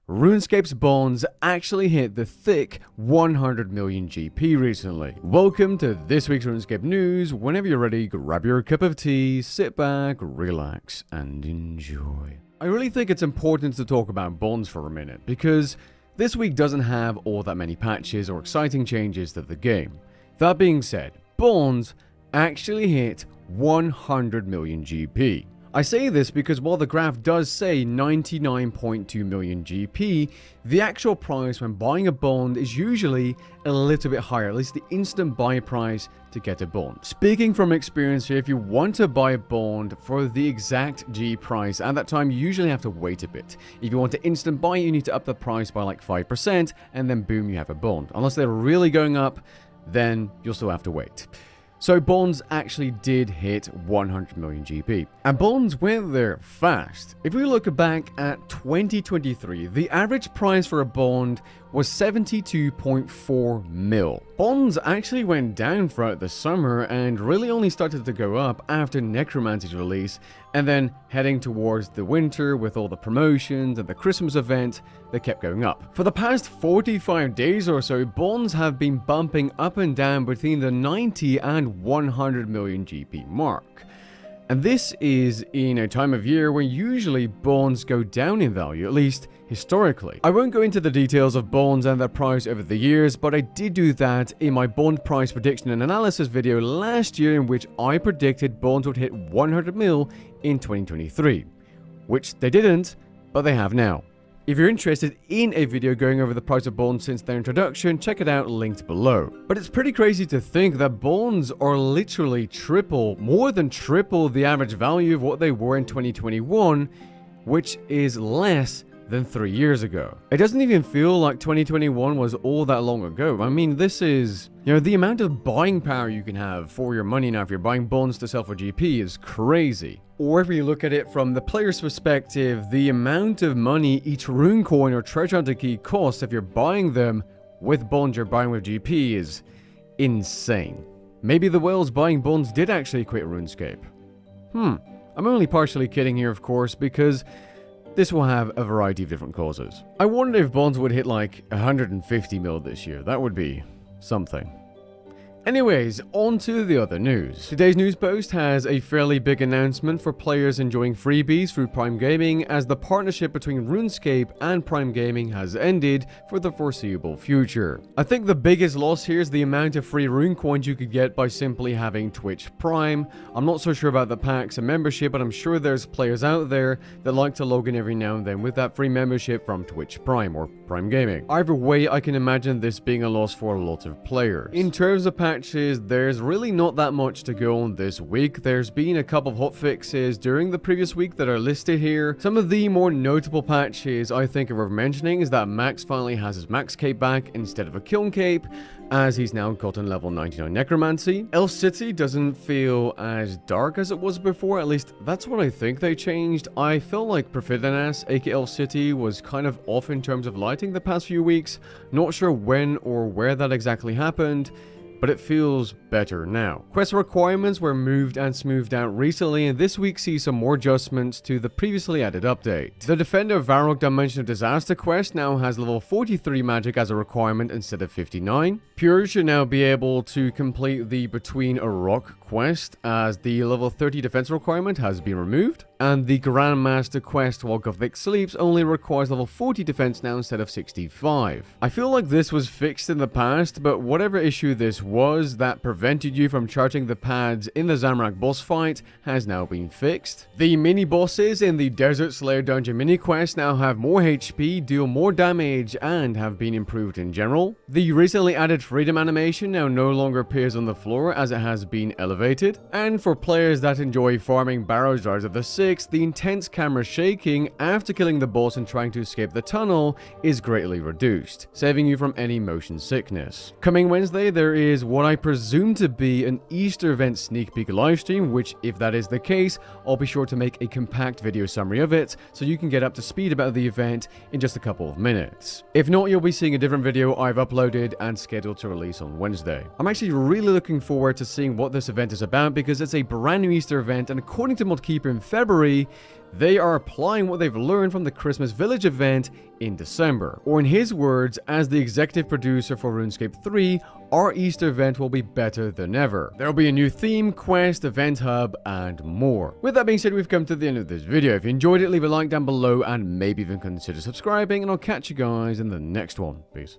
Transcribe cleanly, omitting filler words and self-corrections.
Runescape's bonds actually hit the thick 100 million GP recently. Welcome to this week's Runescape news. Whenever you're ready, grab your cup of tea, sit back, relax, and enjoy. I really think it's important to talk about bonds for a minute, because this week doesn't have all that many patches or exciting changes to the game. That being said, bonds actually hit 100 million GP. I say this because while the graph does say 99.2 million GP, the actual price when buying a bond is usually a little bit higher, at least the instant buy price to get a bond. Speaking from experience here, if you want to buy a bond for the exact G price, at that time you usually have to wait a bit. If you want to instant buy, you need to up the price by like 5%, and then boom, you have a bond. Unless they're really going up, then you'll still have to wait. So bonds actually did hit 100 million GP. And bonds went there fast. If we look back at 2023, the average price for a bond was 72.4 mil. Bonds actually went down throughout the summer and really only started to go up after Necromancy's release, and then heading towards the winter with all the promotions and the Christmas event, they kept going up. For the past 45 days or so, bonds have been bumping up and down between the 90 and 100 million GP mark. And this is in a time of year when usually bonds go down in value, at least historically. I won't go into the details of bonds and their price over the years, but I did do that in my bond price prediction and analysis video last year, in which I predicted bonds would hit 100 mil in 2023, which they didn't, but they have now. If you're interested in a video going over the price of bonds since their introduction, check it out, linked below. But it's pretty crazy to think that bonds are literally more than triple the average value of what they were in 2021, which is less than 3 years ago. It doesn't even feel like 2021 was all that long ago. I mean, this is, the amount of buying power you can have for your money now if you're buying bonds to sell for GP is crazy. Or if you look at it from the player's perspective, the amount of money each rune coin or treasure hunter key costs if you're buying them with bonds you're buying with GP is insane. Maybe the whales buying bonds did actually quit RuneScape. I'm only partially kidding here, of course, because this will have a variety of different causes. I wonder if bonds would hit like 150 mil this year. That would be something. Anyways, on to the other news. Today's news post has a fairly big announcement for players enjoying freebies through Prime Gaming, as the partnership between RuneScape and Prime Gaming has ended for the foreseeable future. I think the biggest loss here is the amount of free rune coins you could get by simply having Twitch Prime. I'm not so sure about the packs and membership, but I'm sure there's players out there that like to log in every now and then with that free membership from Twitch Prime or Prime Gaming. Either way, I can imagine this being a loss for a lot of players. In terms of patches, there's really not that much to go on this week. There's been a couple of hotfixes during the previous week that are listed here. Some of the more notable patches I think are worth mentioning is that Max finally has his Max Cape back instead of a Kiln Cape, as he's now gotten level 99 Necromancy. Elf City doesn't feel as dark as it was before, at least that's what I think they changed. I felt like Perfidinas, aka Elf City, was kind of off in terms of lighting the past few weeks. Not sure when or where that exactly happened, but it feels better now. Quest requirements were moved and smoothed out recently, and this week sees some more adjustments to the previously added update. The Defender of Varrock Dimension of Disaster quest now has level 43 magic as a requirement instead of 59. Pure should now be able to complete the Between a Rock quest, as the level 30 defense requirement has been removed. And the Grandmaster quest while Gothic sleeps only requires level 40 defense now instead of 65. I feel like this was fixed in the past, but whatever issue this was that prevented you from charging the pads in the Zamorak boss fight has now been fixed. The mini bosses in the Desert Slayer dungeon mini quest now have more HP, deal more damage, and have been improved in general. The recently added freedom animation now no longer appears on the floor, as it has been elevated. And for players that enjoy farming Barrow Jars of the 6, the intense camera shaking after killing the boss and trying to escape the tunnel is greatly reduced, saving you from any motion sickness. Coming Wednesday, there is what I presume to be an Easter event sneak peek livestream, which, if that is the case, I'll be sure to make a compact video summary of it so you can get up to speed about the event in just a couple of minutes. If not, you'll be seeing a different video I've uploaded and scheduled to release on Wednesday. I'm actually really looking forward to seeing what this event is about, because it's a brand new Easter event, and according to Modkeeper in February, February, they are applying what they've learned from the Christmas Village event in December. Or in his words, as the executive producer for RuneScape 3, our Easter event will be better than ever. There will be a new theme, quest, event hub, and more. With that being said, we've come to the end of this video. If you enjoyed it, leave a like down below and maybe even consider subscribing, and I'll catch you guys in the next one. Peace.